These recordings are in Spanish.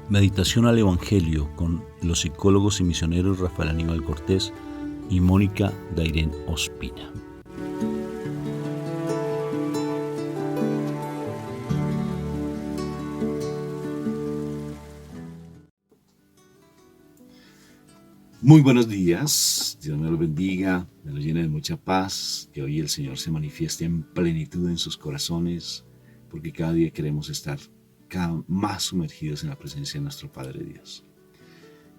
Meditación al Evangelio con los psicólogos y misioneros Rafael Aníbal Cortés y Mónica Dairén Ospina. Muy buenos días, Dios me los bendiga, me los llene de mucha paz, que hoy el Señor se manifieste en plenitud en sus corazones, porque cada día queremos estar más sumergidos en la presencia de nuestro Padre Dios.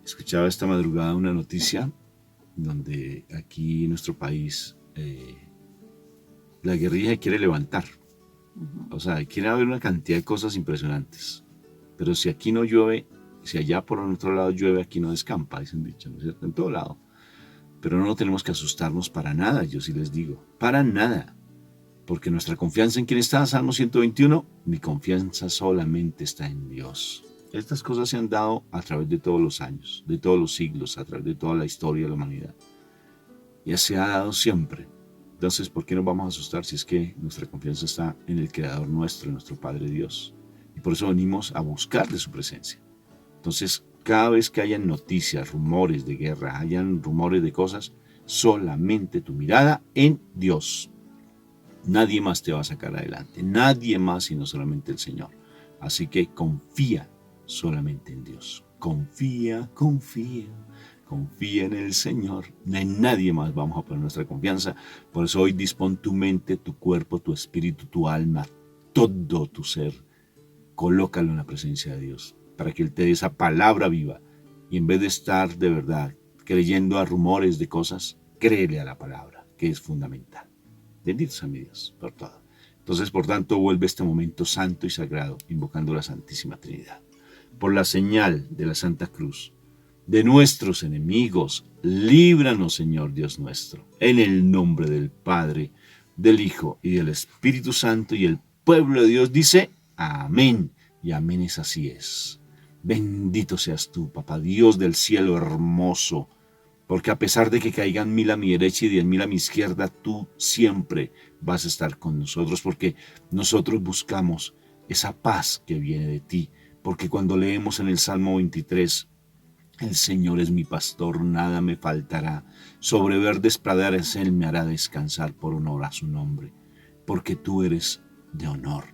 Escuchaba esta madrugada una noticia donde aquí en nuestro país la guerrilla quiere levantar. O sea, quiere haber una cantidad de cosas impresionantes. Pero si aquí no llueve, si allá por otro lado llueve, aquí no descampa, dicen dicho, ¿no es cierto? En todo lado. Pero no tenemos que asustarnos para nada, yo sí les digo, para nada. Porque nuestra confianza en quién está, Salmo 121, mi confianza solamente está en Dios. Estas cosas se han dado a través de todos los años, de todos los siglos, a través de toda la historia de la humanidad. Ya se ha dado siempre. Entonces, ¿por qué nos vamos a asustar si es que nuestra confianza está en el Creador nuestro, en nuestro Padre Dios? Y por eso venimos a buscar de su presencia. Entonces, cada vez que hayan noticias, rumores de guerra, hayan rumores de cosas, solamente tu mirada en Dios. Nadie más te va a sacar adelante, nadie más sino solamente el Señor. Así que confía solamente en Dios. Confía en el Señor. En nadie más vamos a poner nuestra confianza. Por eso hoy dispón tu mente, tu cuerpo, tu espíritu, tu alma, todo tu ser. Colócalo en la presencia de Dios para que Él te dé esa palabra viva. Y en vez de estar de verdad creyendo a rumores de cosas, créele a la palabra, que es fundamental. Bendito sea mi Dios por todo. Entonces, por tanto, vuelve este momento santo y sagrado, invocando la Santísima Trinidad. Por la señal de la Santa Cruz, de nuestros enemigos, líbranos, Señor Dios nuestro, en el nombre del Padre, del Hijo y del Espíritu Santo. Y el pueblo de Dios dice, amén. Y amén es así es. Bendito seas tú, Papá Dios del cielo hermoso, porque a pesar de que caigan 1000 a mi derecha y 10.000 a mi izquierda, tú siempre vas a estar con nosotros, porque nosotros buscamos esa paz que viene de ti. Porque cuando leemos en el Salmo 23, el Señor es mi pastor, nada me faltará. Sobre verdes praderas Él me hará descansar, por honor a su nombre. Porque tú eres de honor,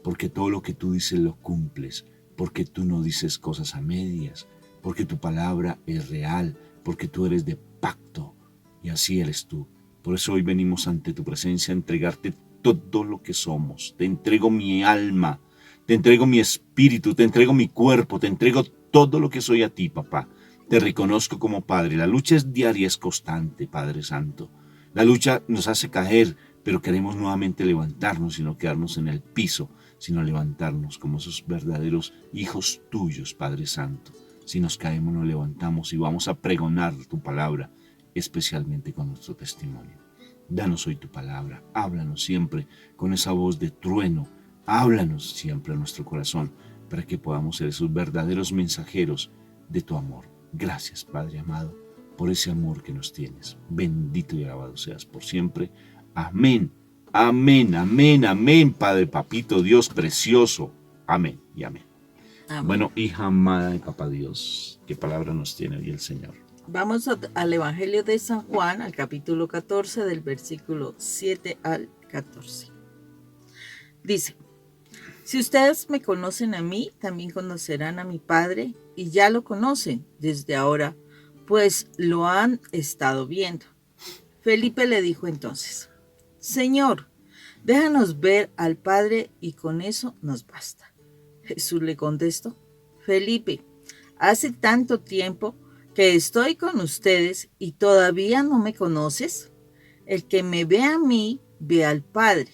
porque todo lo que tú dices lo cumples, porque tú no dices cosas a medias, porque tu palabra es real, porque tú eres de pacto, y así eres tú. Por eso hoy venimos ante tu presencia a entregarte todo lo que somos. Te entrego mi alma, te entrego mi espíritu, te entrego mi cuerpo, te entrego todo lo que soy a ti, papá. Te reconozco como Padre. La lucha es diaria, es constante, Padre Santo. La lucha nos hace caer, pero queremos nuevamente levantarnos y no quedarnos en el piso, sino levantarnos como esos verdaderos hijos tuyos, Padre Santo. Si nos caemos, nos levantamos y vamos a pregonar tu palabra, especialmente con nuestro testimonio. Danos hoy tu palabra, háblanos siempre con esa voz de trueno, háblanos siempre a nuestro corazón, para que podamos ser esos verdaderos mensajeros de tu amor. Gracias, Padre amado, por ese amor que nos tienes. Bendito y alabado seas por siempre. Amén, amén, amén, amén, Padre Papito Dios precioso. Amén y amén. Amén. Bueno, hija amada de Papá Dios, ¿qué palabra nos tiene hoy el Señor? Vamos al Evangelio de San Juan, al capítulo 14, del versículo 7 al 14. Dice, si ustedes me conocen a mí, también conocerán a mi Padre, y ya lo conocen desde ahora, pues lo han estado viendo. Felipe le dijo entonces, Señor, déjanos ver al Padre y con eso nos basta. Jesús le contestó, Felipe, hace tanto tiempo que estoy con ustedes y todavía no me conoces. El que me ve a mí, ve al Padre.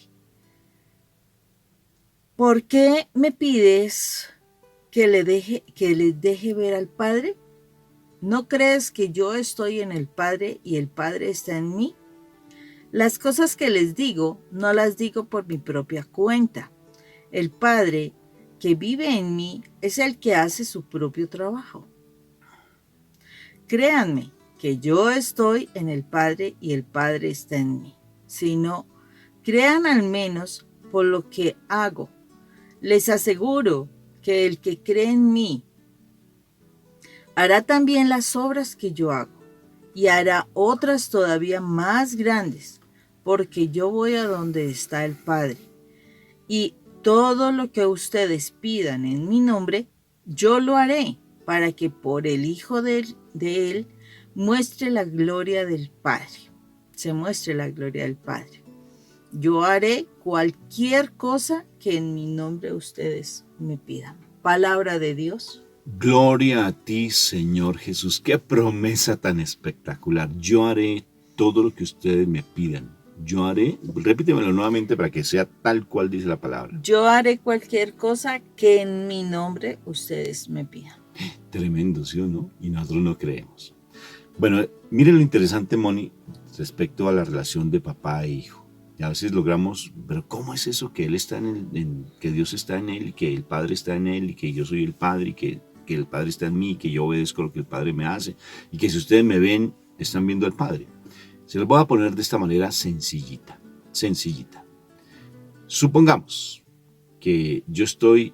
¿Por qué me pides que les deje ver al Padre? ¿No crees que yo estoy en el Padre y el Padre está en mí? Las cosas que les digo, no las digo por mi propia cuenta. El Padre que vive en mí es el que hace su propio trabajo. Créanme que yo estoy en el Padre y el Padre está en mí. Si no, crean al menos por lo que hago. Les aseguro que el que cree en mí hará también las obras que yo hago, y hará otras todavía más grandes, porque yo voy a donde está el Padre. Y todo lo que ustedes pidan en mi nombre, yo lo haré, para que por el Hijo de él muestre la gloria del Padre. Se muestre la gloria del Padre. Yo haré cualquier cosa que en mi nombre ustedes me pidan. Palabra de Dios. Gloria a ti, Señor Jesús. Qué promesa tan espectacular. Yo haré todo lo que ustedes me pidan. Yo haré, repítemelo nuevamente para que sea tal cual dice la palabra. Yo haré cualquier cosa que en mi nombre ustedes me pidan. Tremendo, ¿sí o no? Y nosotros no creemos. Bueno, miren lo interesante, Moni, respecto a la relación de papá e hijo. Y a veces logramos, pero ¿cómo es eso? Que él está que Dios está en él, y que el Padre está en él, y que yo soy el Padre, y que el Padre está en mí, que yo obedezco lo que el Padre me hace, y que si ustedes me ven, están viendo al Padre. Se los voy a poner de esta manera sencillita. Supongamos que yo estoy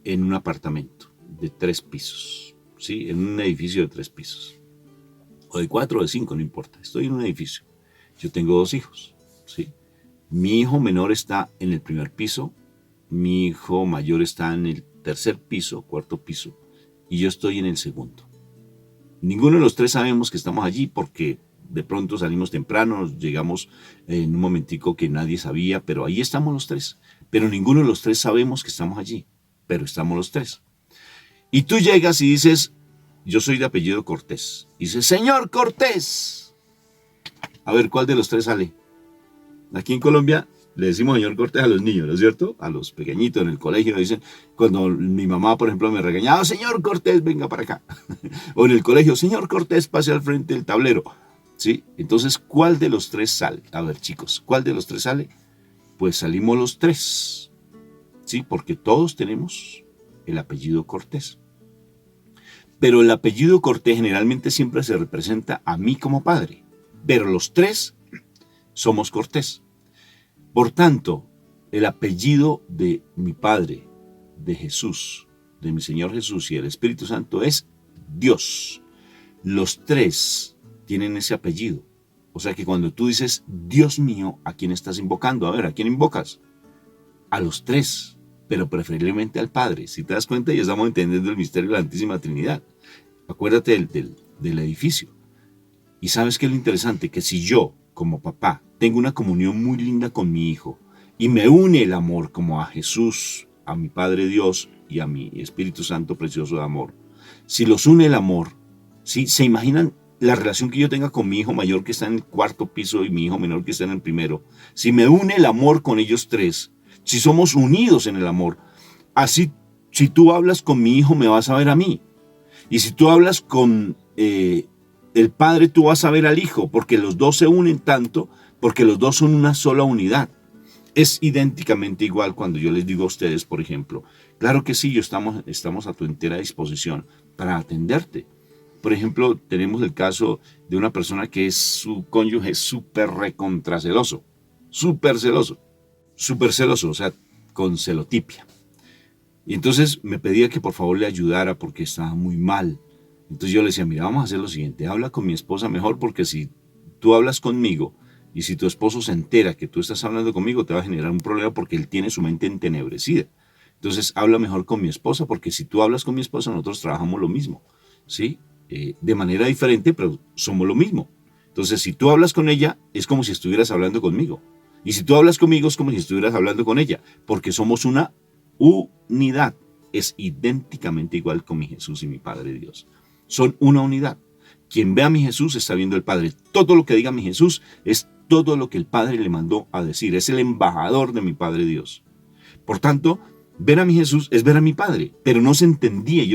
en un apartamento de 3 pisos, ¿sí? En un edificio de 3 pisos, o de 4 o de 5, no importa. Estoy en un edificio. Yo tengo 2 hijos, ¿sí? Mi hijo menor está en el primer piso, mi hijo mayor está en el tercer piso, cuarto piso, y yo estoy en el segundo. Ninguno de los 3 sabemos que estamos allí porque de pronto salimos temprano, llegamos en un momentico que nadie sabía, pero ahí estamos los 3. Pero ninguno de los 3 sabemos que estamos allí, pero estamos los 3. Y tú llegas y dices, yo soy de apellido Cortés. Y dices, señor Cortés. A ver, ¿cuál de los 3 sale? Aquí en Colombia le decimos señor Cortés a los niños, ¿no es cierto? A los pequeñitos en el colegio dicen, cuando mi mamá, por ejemplo, me regañaba, señor Cortés, venga para acá. O en el colegio, señor Cortés, pase al frente del tablero. ¿Sí? Entonces, ¿cuál de los 3 sale? A ver, chicos, ¿cuál de los 3 sale? Pues salimos los 3. ¿Sí? Porque todos tenemos el apellido Cortés. Pero el apellido Cortés generalmente siempre se representa a mí como padre. Pero los 3 somos Cortés. Por tanto, el apellido de mi Padre, de Jesús, de mi Señor Jesús y el Espíritu Santo es Dios. Los 3 tienen ese apellido. O sea que cuando tú dices, Dios mío, ¿a quién estás invocando? A ver, ¿a quién invocas? A los 3, pero preferiblemente al Padre. Si te das cuenta, ya estamos entendiendo el misterio de la Santísima Trinidad. Acuérdate del edificio. Y ¿sabes qué es lo interesante? Que si yo, como papá, tengo una comunión muy linda con mi hijo y me une el amor como a Jesús, a mi Padre Dios y a mi Espíritu Santo precioso de amor, si los une el amor, ¿sí? ¿Se imaginan la relación que yo tenga con mi hijo mayor que está en el cuarto piso y mi hijo menor que está en el primero? Si me une el amor con ellos 3, si somos unidos en el amor, así si tú hablas con mi hijo me vas a ver a mí. Y si tú hablas con el Padre, tú vas a ver al Hijo, porque los 2 se unen tanto, porque los 2 son una sola unidad. Es idénticamente igual cuando yo les digo a ustedes, por ejemplo, claro que sí, estamos a tu entera disposición para atenderte. Por ejemplo, tenemos el caso de una persona que es su cónyuge súper recontraceloso, súper celoso, o sea, con celotipia. Y entonces me pedía que por favor le ayudara porque estaba muy mal. Entonces yo le decía, mira, vamos a hacer lo siguiente, habla con mi esposa mejor porque si tú hablas conmigo y si tu esposo se entera que tú estás hablando conmigo, te va a generar un problema porque él tiene su mente entenebrecida. Entonces habla mejor con mi esposa porque si tú hablas con mi esposa, nosotros trabajamos lo mismo, ¿sí? De manera diferente, pero somos lo mismo. Entonces si tú hablas con ella, es como si estuvieras hablando conmigo. Y si tú hablas conmigo, es como si estuvieras hablando con ella, porque somos una unidad. Es idénticamente igual con mi Jesús y mi Padre Dios. Son una unidad. Quien ve a mi Jesús está viendo al Padre. Todo lo que diga mi Jesús es todo lo que el Padre le mandó a decir. Es el embajador de mi Padre Dios. Por tanto, ver a mi Jesús es ver a mi Padre. Pero no se entendía.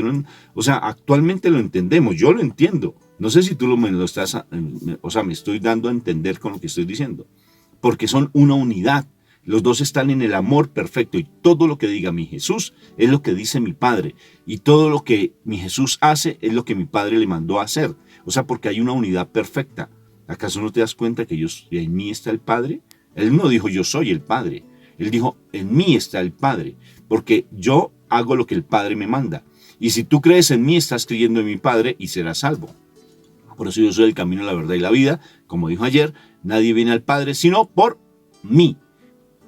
Actualmente lo entendemos. Yo lo entiendo. No sé si tú me estoy dando a entender con lo que estoy diciendo. Porque son una unidad. Los 2 están en el amor perfecto y todo lo que diga mi Jesús es lo que dice mi Padre. Y todo lo que mi Jesús hace es lo que mi Padre le mandó a hacer. O sea, porque hay una unidad perfecta. ¿Acaso no te das cuenta que en mí está el Padre? Él no dijo yo soy el Padre. Él dijo en mí está el Padre. Porque yo hago lo que el Padre me manda. Y si tú crees en mí, estás creyendo en mi Padre y serás salvo. Por eso yo soy el camino, la verdad y la vida. Como dijo ayer, nadie viene al Padre sino por mí.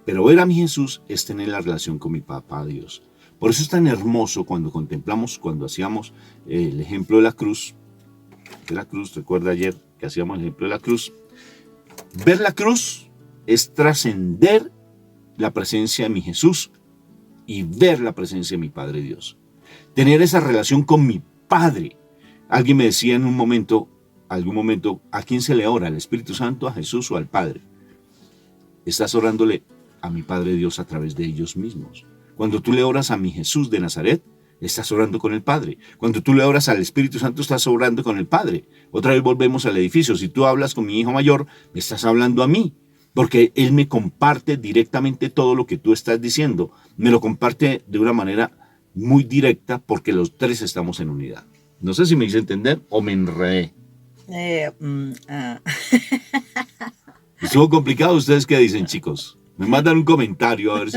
Pero ver a mi Jesús es tener la relación con mi papá Dios. Por eso es tan hermoso cuando contemplamos, cuando hacíamos el ejemplo de la cruz. Recuerda ayer que hacíamos el ejemplo de la cruz. Ver la cruz es trascender la presencia de mi Jesús y ver la presencia de mi Padre Dios. Tener esa relación con mi Padre. Alguien me decía en algún momento, ¿a quién se le ora? ¿Al Espíritu Santo, a Jesús o al Padre? Estás orándole a mi Padre Dios a través de ellos mismos. Cuando tú le oras a mi Jesús de Nazaret, estás orando con el Padre. Cuando tú le oras al Espíritu Santo, estás orando con el Padre. Otra vez volvemos al edificio. Si tú hablas con mi hijo mayor, me estás hablando a mí, porque él me comparte directamente todo lo que tú estás diciendo. Me lo comparte de una manera muy directa porque los tres estamos en unidad. No sé si me hice entender o me enredé. Estuvo complicado. ¿Ustedes qué dicen, chicos? Me mandan un comentario a ver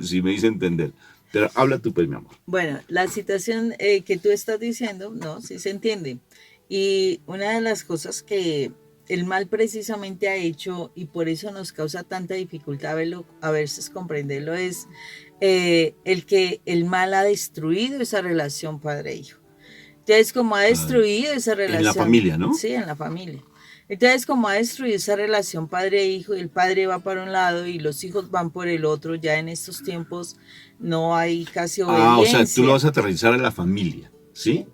si me hice entender. Pero habla tú, pues, mi amor. Bueno, la situación que tú estás diciendo, no, sí se entiende. Y una de las cosas que el mal precisamente ha hecho, y por eso nos causa tanta dificultad a veces comprenderlo, es el que el mal ha destruido esa relación padre-hijo. Entonces, como ha destruido esa relación... En la familia, ¿no? Sí, en la familia. Entonces, como ha destruido esa relación padre-hijo, y el padre va para un lado y los hijos van por el otro, ya en estos tiempos no hay casi obediencia. O sea, tú lo vas a aterrizar en la familia, ¿sí?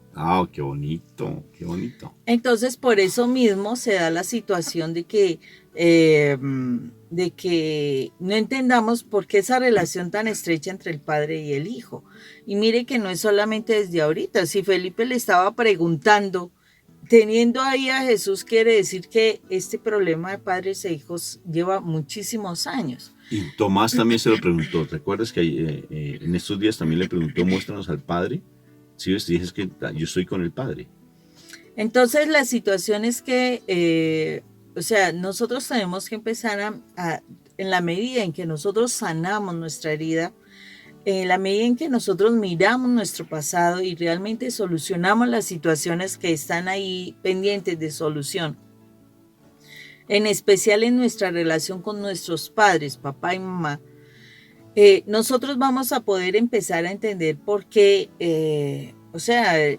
Qué bonito, qué bonito. Entonces, por eso mismo se da la situación de que no entendamos por qué esa relación tan estrecha entre el padre y el hijo. Y mire que no es solamente desde ahorita. Si Felipe le estaba preguntando, teniendo ahí a Jesús, quiere decir que este problema de padres e hijos lleva muchísimos años. Y Tomás también se lo preguntó. ¿Recuerdas que en estos días también le preguntó, muéstranos al Padre? Sí, dices que yo estoy con el Padre. Entonces la situación es que, nosotros tenemos que empezar en la medida en que nosotros sanamos nuestra herida, en la medida en que nosotros miramos nuestro pasado y realmente solucionamos las situaciones que están ahí pendientes de solución, en especial en nuestra relación con nuestros padres, papá y mamá, nosotros vamos a poder empezar a entender por qué,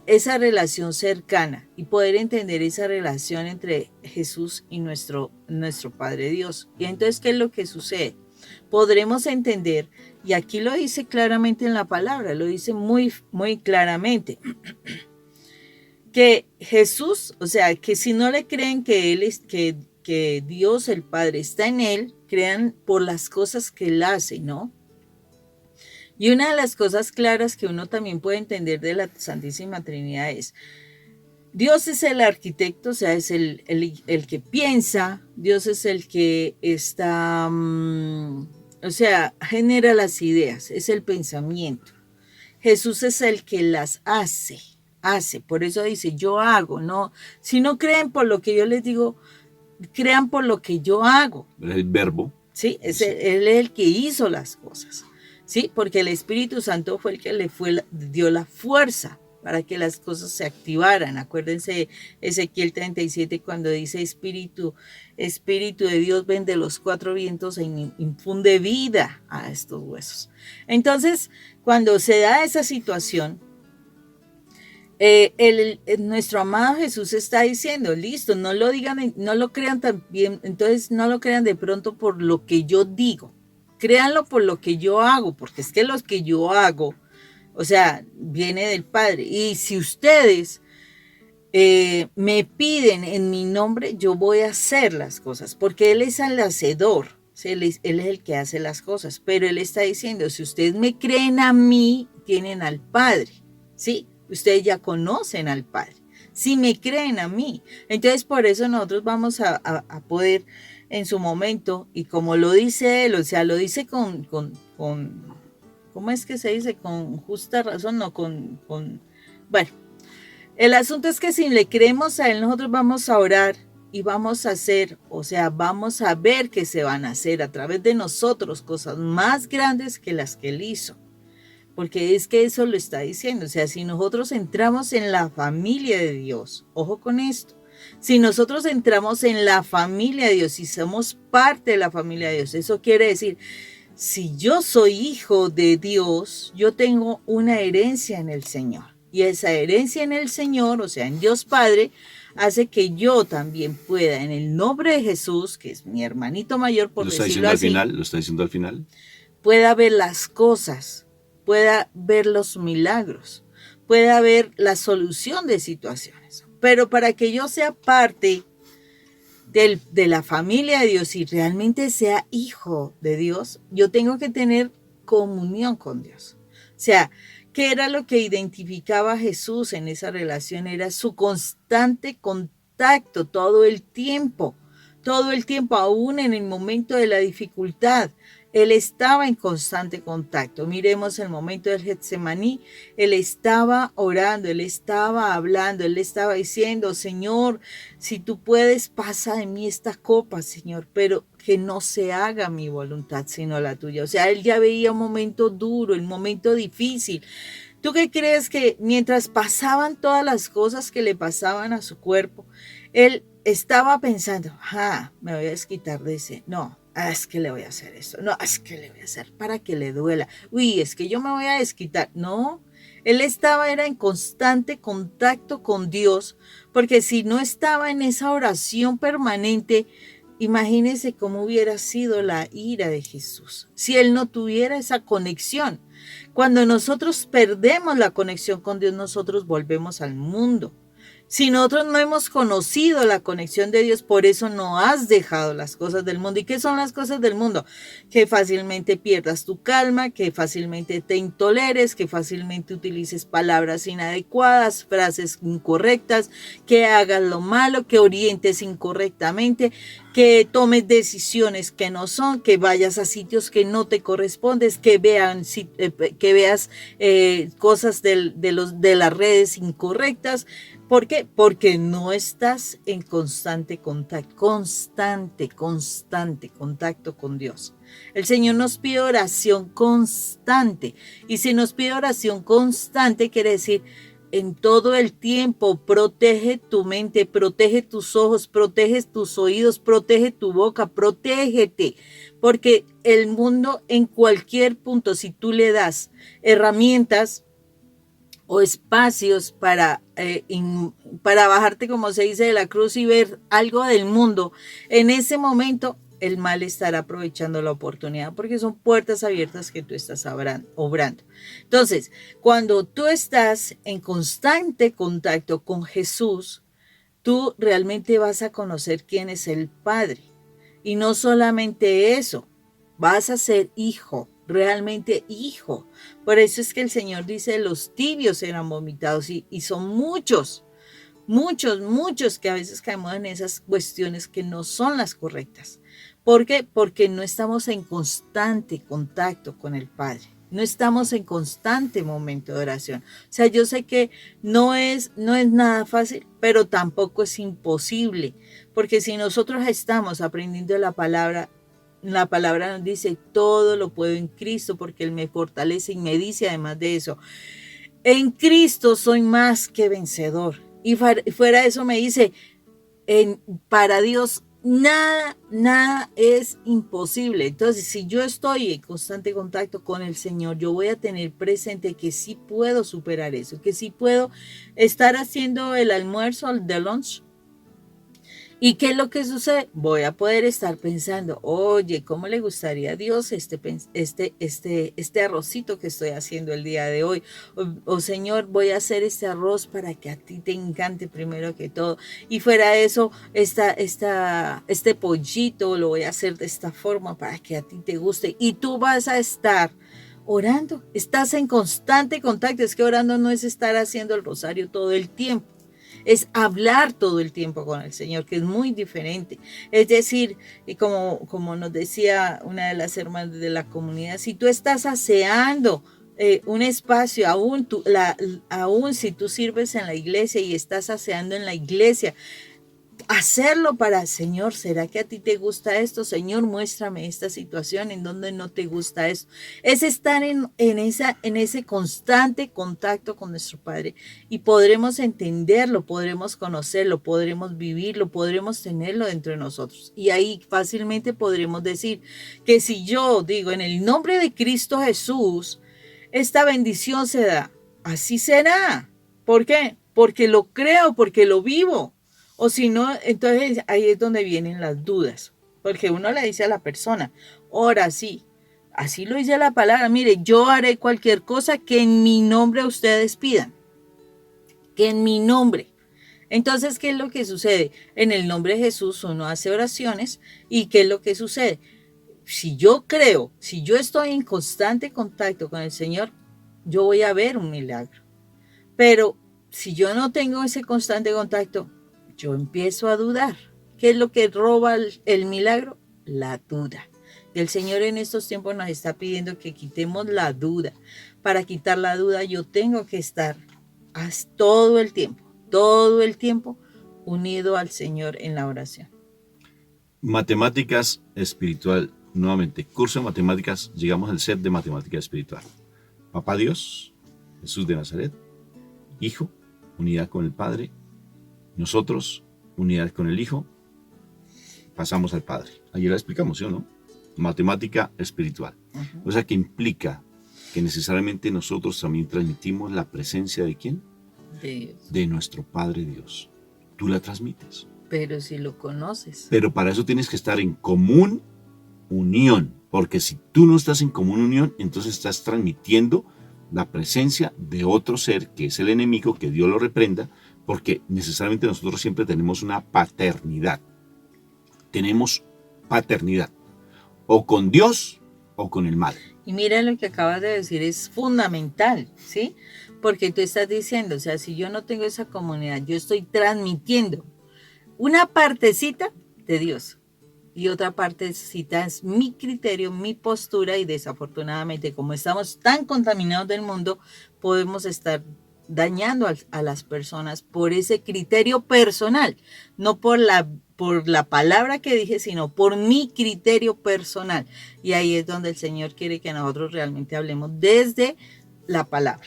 esa relación cercana y poder entender esa relación entre Jesús y nuestro Padre Dios. Y entonces, ¿qué es lo que sucede? Podremos entender, y aquí lo dice claramente en la palabra, lo dice muy, muy claramente, que Jesús, que si no le creen que Él es, que Dios el Padre está en Él, crean por las cosas que Él hace, ¿no? Y una de las cosas claras que uno también puede entender de la Santísima Trinidad es, Dios es el arquitecto, es el que piensa, Dios es el que está, genera las ideas, es el pensamiento. Jesús es el que las hace, por eso dice, yo hago, no, si no creen por lo que yo les digo, crean por lo que yo hago. El verbo. Sí, Él es el que hizo las cosas, sí, porque el Espíritu Santo fue el que dio la fuerza para que las cosas se activaran. Acuérdense Ezequiel 37 cuando dice Espíritu de Dios ven de los cuatro vientos e infunde vida a estos huesos. Entonces, cuando se da esa situación, nuestro amado Jesús está diciendo, listo, no lo digan, no lo crean tan bien, entonces no lo crean de pronto por lo que yo digo, créanlo por lo que yo hago, porque es que lo que yo hago, viene del Padre. Y si ustedes me piden en mi nombre, yo voy a hacer las cosas, porque Él es el hacedor, Él es el que hace las cosas, pero Él está diciendo, si ustedes me creen a mí, tienen al Padre, ¿sí? Ustedes ya conocen al Padre, si me creen a mí. Entonces, por eso nosotros vamos a poder en su momento, y como lo dice Él, lo dice con ¿cómo es que se dice? Con justa razón, no bueno, el asunto es que si le creemos a Él, nosotros vamos a orar y vamos a hacer, vamos a ver que se van a hacer a través de nosotros cosas más grandes que las que Él hizo. porque es que eso lo está diciendo. O sea, si nosotros entramos en la familia de Dios, ojo con esto, si nosotros entramos en la familia de Dios y somos parte de la familia de Dios, eso quiere decir, si yo soy hijo de Dios, yo tengo una herencia en el Señor. Y esa herencia en el Señor, o sea, en Dios Padre, hace que yo también pueda, en el nombre de Jesús, que es mi hermanito mayor, por decirlo así, lo está diciendo al final. Pueda ver las cosas, pueda ver los milagros, pueda ver la solución de situaciones. Pero para que yo sea parte de la familia de Dios y realmente sea hijo de Dios, yo tengo que tener comunión con Dios. O sea, ¿qué era lo que identificaba a Jesús en esa relación? Era su constante contacto todo el tiempo, aún en el momento de la dificultad. Él estaba en constante contacto. Miremos el momento del Getsemaní. Él estaba orando, él estaba hablando, él estaba diciendo, Señor, si tú puedes, pasa de mí esta copa, Señor, pero que no se haga mi voluntad, sino la tuya. O sea, él ya veía un momento duro, el momento difícil. ¿Tú qué crees que mientras pasaban todas las cosas que le pasaban a su cuerpo, él estaba pensando, me voy a desquitar de ese? No. Es que le voy a hacer esto, no, es que le voy a hacer para que le duela, es que yo me voy a desquitar, no, él era en constante contacto con Dios, porque si no estaba en esa oración permanente, imagínense cómo hubiera sido la ira de Jesús, si él no tuviera esa conexión. Cuando nosotros perdemos la conexión con Dios, nosotros volvemos al mundo. Si nosotros no hemos conocido la conexión de Dios, por eso no has dejado las cosas del mundo. ¿Y qué son las cosas del mundo? Que fácilmente pierdas tu calma, que fácilmente te intoleres, que fácilmente utilices palabras inadecuadas, frases incorrectas, que hagas lo malo, que orientes incorrectamente, que tomes decisiones que no son, que vayas a sitios que no te correspondes, que veas cosas de las redes incorrectas. ¿Por qué? Porque no estás en constante contacto con Dios. El Señor nos pide oración constante. Y si nos pide oración constante, quiere decir, en todo el tiempo, protege tu mente, protege tus ojos, protege tus oídos, protege tu boca, protégete. Porque el mundo en cualquier punto, si tú le das herramientas o espacios para bajarte, como se dice, de la cruz y ver algo del mundo, en ese momento el mal estará aprovechando la oportunidad porque son puertas abiertas que tú estás obrando. Entonces, cuando tú estás en constante contacto con Jesús, tú realmente vas a conocer quién es el Padre. Y no solamente eso, vas a ser hijo, realmente hijo. Por eso es que el Señor dice, los tibios eran vomitados y son muchos que a veces caemos en esas cuestiones que no son las correctas. ¿Por qué? Porque no estamos en constante contacto con el Padre. No estamos en constante momento de oración. O sea, yo sé que no es nada fácil, pero tampoco es imposible. Porque si nosotros estamos aprendiendo la palabra nos dice, todo lo puedo en Cristo porque Él me fortalece y me dice además de eso, en Cristo soy más que vencedor. Y fuera de eso me dice, para Dios nada es imposible. Entonces, si yo estoy en constante contacto con el Señor, yo voy a tener presente que sí puedo superar eso, que sí puedo estar haciendo el almuerzo, el de lunch. ¿Y qué es lo que sucede? Voy a poder estar pensando, oye, ¿cómo le gustaría a Dios este arrocito que estoy haciendo el día de hoy? O Señor, voy a hacer este arroz para que a ti te encante primero que todo. Y fuera de eso, este pollito lo voy a hacer de esta forma para que a ti te guste. Y tú vas a estar orando, estás en constante contacto. Es que orando no es estar haciendo el rosario todo el tiempo. Es hablar todo el tiempo con el Señor, que es muy diferente. Es decir, y como nos decía una de las hermanas de la comunidad, si tú estás aseando un espacio, aún si tú sirves en la iglesia y estás aseando en la iglesia, hacerlo para, Señor, ¿será que a ti te gusta esto? Señor, muéstrame esta situación en donde no te gusta esto. Es estar en ese constante contacto con nuestro Padre y podremos entenderlo, podremos conocerlo, podremos vivirlo, podremos tenerlo dentro de nosotros. Y ahí fácilmente podremos decir que si yo digo en el nombre de Cristo Jesús, esta bendición se da, así será. ¿Por qué? Porque lo creo, porque lo vivo. O si no, entonces ahí es donde vienen las dudas. Porque uno le dice a la persona, ora sí, así lo dice la palabra, mire, yo haré cualquier cosa que en mi nombre ustedes pidan. Que en mi nombre. Entonces, ¿qué es lo que sucede? En el nombre de Jesús uno hace oraciones y ¿qué es lo que sucede? Si yo creo, si yo estoy en constante contacto con el Señor, yo voy a ver un milagro. Pero si yo no tengo ese constante contacto, yo empiezo a dudar. ¿Qué es lo que roba el milagro? La duda. Y el Señor en estos tiempos nos está pidiendo que quitemos la duda. Para quitar la duda yo tengo que estar todo el tiempo unido al Señor en la oración. Matemáticas espiritual. Nuevamente, curso de matemáticas, llegamos al set de matemática espiritual. Papá Dios, Jesús de Nazaret, Hijo, unidad con el Padre, nosotros, unidad con el Hijo, pasamos al Padre. Ayer la explicamos, ¿sí o no? Matemática espiritual. O sea que implica que necesariamente nosotros también transmitimos la presencia ¿de quién? De Dios. De nuestro Padre Dios. Tú la transmites. Pero si lo conoces. Pero para eso tienes que estar en común unión, porque si tú no estás en común unión, entonces estás transmitiendo la presencia de otro ser que es el enemigo, que Dios lo reprenda, porque necesariamente nosotros siempre tenemos una paternidad. Tenemos paternidad, o con Dios o con el mal. Y mira lo que acabas de decir, es fundamental, ¿sí? Porque tú estás diciendo, o sea, si yo no tengo esa comunidad, yo estoy transmitiendo una partecita de Dios. Y otra partecita es mi criterio, mi postura, y desafortunadamente, como estamos tan contaminados del mundo, podemos estar dañando a las personas por ese criterio personal, no por la palabra que dije, sino por mi criterio personal. Y ahí es donde el Señor quiere que nosotros realmente hablemos desde la palabra.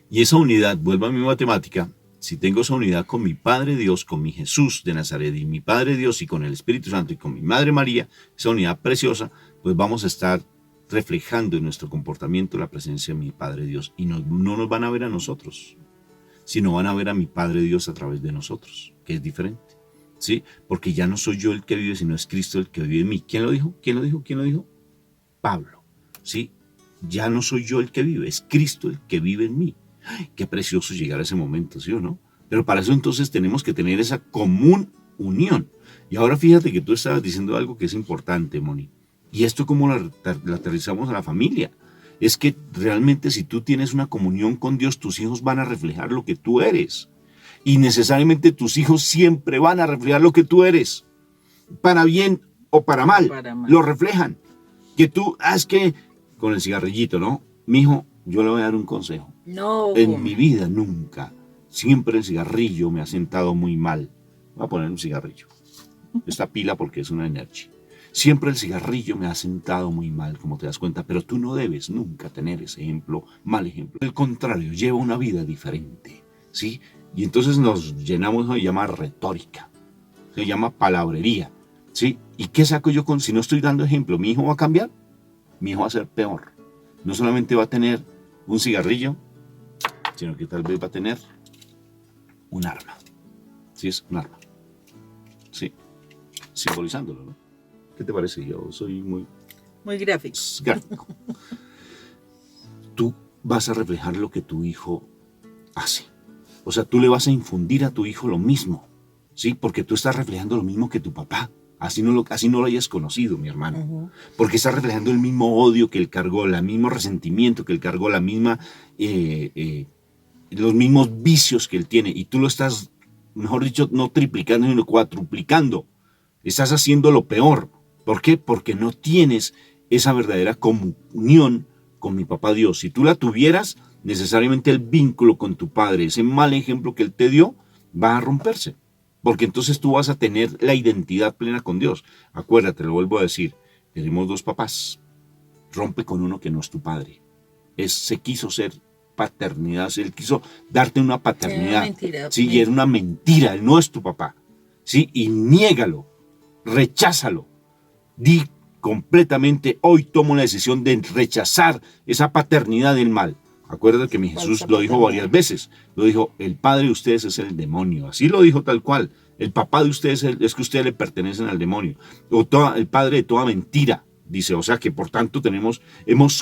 Y esa unidad, vuelvo a mi matemática, si tengo esa unidad con mi Padre Dios, con mi Jesús de Nazaret y mi Padre Dios y con el Espíritu Santo y con mi Madre María, esa unidad preciosa, pues vamos a estar reflejando en nuestro comportamiento la presencia de mi Padre Dios. Y no nos van a ver a nosotros, sino van a ver a mi Padre Dios a través de nosotros, que es diferente. ¿Sí? Porque ya no soy yo el que vive, sino es Cristo el que vive en mí. ¿Quién lo dijo? ¿Quién lo dijo? ¿Quién lo dijo? Pablo. ¿Sí? Ya no soy yo el que vive, es Cristo el que vive en mí. ¡Ay, qué precioso llegar a ese momento, ¿sí o no? Pero para eso entonces tenemos que tener esa común unión. Y ahora fíjate que tú estabas diciendo algo que es importante, Moni. Y esto cómo lo aterrizamos a la familia. Es que realmente si tú tienes una comunión con Dios, tus hijos van a reflejar lo que tú eres. Y necesariamente tus hijos siempre van a reflejar lo que tú eres. Para bien o para mal, lo reflejan. Que tú, es que con el cigarrillito, ¿no? Mi hijo, yo le voy a dar un consejo. No. En mi vida nunca, siempre el cigarrillo me ha sentado muy mal. Voy a poner un cigarrillo. Esta pila porque es una energy. Siempre el cigarrillo me ha sentado muy mal, como te das cuenta, pero tú no debes nunca tener ese ejemplo, mal ejemplo. Al contrario, lleva una vida diferente, ¿sí? Y entonces nos llenamos de llama retórica, se llama palabrería, ¿sí? ¿Y qué saco yo si no estoy dando ejemplo? ¿Mi hijo va a cambiar? Mi hijo va a ser peor. No solamente va a tener un cigarrillo, sino que tal vez va a tener un arma. Sí, es un arma. Sí, simbolizándolo, ¿no? ¿Qué te parece? Yo soy muy gráfico. Gráfico. Tú vas a reflejar lo que tu hijo hace. O sea, tú le vas a infundir a tu hijo lo mismo, ¿sí? Porque tú estás reflejando lo mismo que tu papá. Así no lo hayas conocido, mi hermano. Uh-huh. Porque estás reflejando el mismo odio que él cargó, el mismo resentimiento que él cargó, los mismos vicios que él tiene. Y tú lo estás, mejor dicho, no triplicando, sino cuatruplicando. Estás haciendo lo peor. ¿Por qué? Porque no tienes esa verdadera comunión con mi papá Dios. Si tú la tuvieras, necesariamente el vínculo con tu padre, ese mal ejemplo que él te dio, va a romperse. porque entonces tú vas a tener la identidad plena con Dios. Acuérdate, lo vuelvo a decir, tenemos dos papás, rompe con uno que no es tu padre. Se quiso ser paternidad, él quiso darte una paternidad. Era mentira. Sí, y era una mentira, él no es tu papá. Sí, y niégalo, recházalo. Di completamente, hoy tomo la decisión de rechazar esa paternidad del mal. Acuérdate que mi Jesús lo dijo varias veces. Lo dijo, el padre de ustedes es el demonio. Así lo dijo tal cual. El papá de ustedes es que ustedes le pertenecen al demonio. El padre de toda mentira. Dice, o sea que por tanto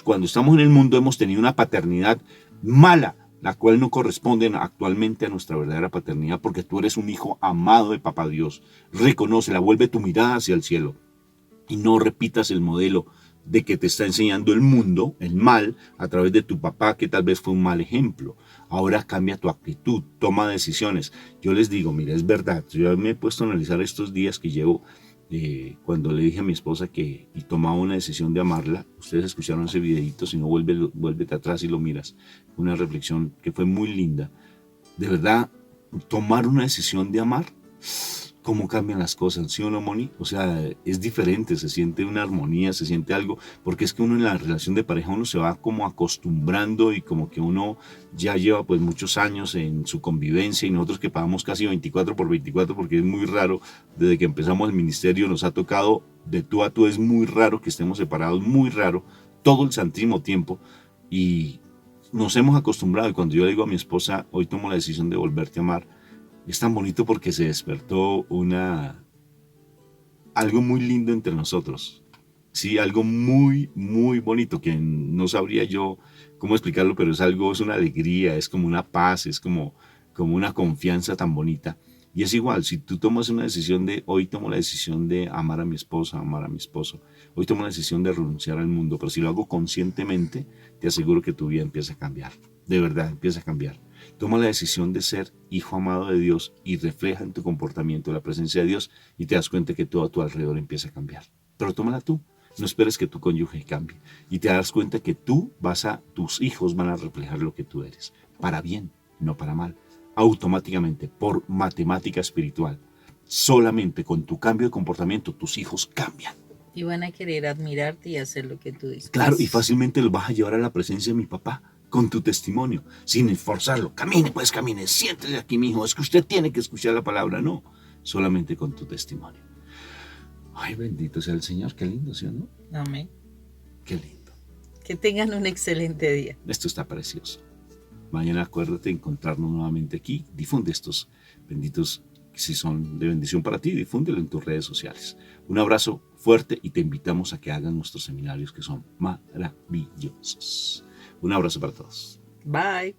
cuando estamos en el mundo hemos tenido una paternidad mala, la cual no corresponde actualmente a nuestra verdadera paternidad, porque tú eres un hijo amado de papá Dios. Reconócela, vuelve tu mirada hacia el cielo y no repitas el modelo de que te está enseñando el mundo, el mal, a través de tu papá, que tal vez fue un mal ejemplo. Ahora cambia tu actitud, toma decisiones. Yo les digo, mira, es verdad, yo me he puesto a analizar estos días que llevo, cuando le dije a mi esposa que y tomaba una decisión de amarla. Ustedes escucharon ese videito, si no, vuélvete atrás y lo miras. Una reflexión que fue muy linda. De verdad, tomar una decisión de amar, cómo cambian las cosas, ¿sí o no, Moni? O sea, es diferente, se siente una armonía, se siente algo, porque es que uno en la relación de pareja uno se va como acostumbrando y como que uno ya lleva pues muchos años en su convivencia, y nosotros que pagamos casi 24/24, porque es muy raro, desde que empezamos el ministerio nos ha tocado de tú a tú, es muy raro que estemos separados, muy raro, todo el santísimo tiempo, y nos hemos acostumbrado. Y cuando yo le digo a mi esposa, hoy tomo la decisión de volverte a amar, es tan bonito porque se despertó algo muy lindo entre nosotros. Sí, algo muy, muy bonito que no sabría yo cómo explicarlo, pero es una alegría, es como una paz, es como una confianza tan bonita. Y es igual, si tú tomas una decisión hoy tomo la decisión de amar a mi esposa, amar a mi esposo, hoy tomo la decisión de renunciar al mundo, pero si lo hago conscientemente, te aseguro que tu vida empieza a cambiar. De verdad, empieza a cambiar. Toma la decisión de ser hijo amado de Dios y refleja en tu comportamiento la presencia de Dios, y te das cuenta que todo a tu alrededor empieza a cambiar. Pero tómala tú. No esperes que tu cónyuge cambie. Y te das cuenta que tus hijos van a reflejar lo que tú eres. Para bien, no para mal. Automáticamente, por matemática espiritual. Solamente con tu cambio de comportamiento, tus hijos cambian. Y van a querer admirarte y hacer lo que tú dices. Claro, y fácilmente los vas a llevar a la presencia de mi papá, con tu testimonio, sin esforzarlo. Camine, pues camine, siéntese aquí, mi hijo. Es que usted tiene que escuchar la palabra. No, solamente con tu testimonio. Ay, bendito sea el Señor. Qué lindo, ¿sí o no? Amén. Qué lindo. Que tengan un excelente día. Esto está precioso. Mañana acuérdate de encontrarnos nuevamente aquí. Difunde estos benditos, si son de bendición para ti, difúndelo en tus redes sociales. Un abrazo fuerte y te invitamos a que hagan nuestros seminarios, que son maravillosos. Un abrazo para todos. Bye.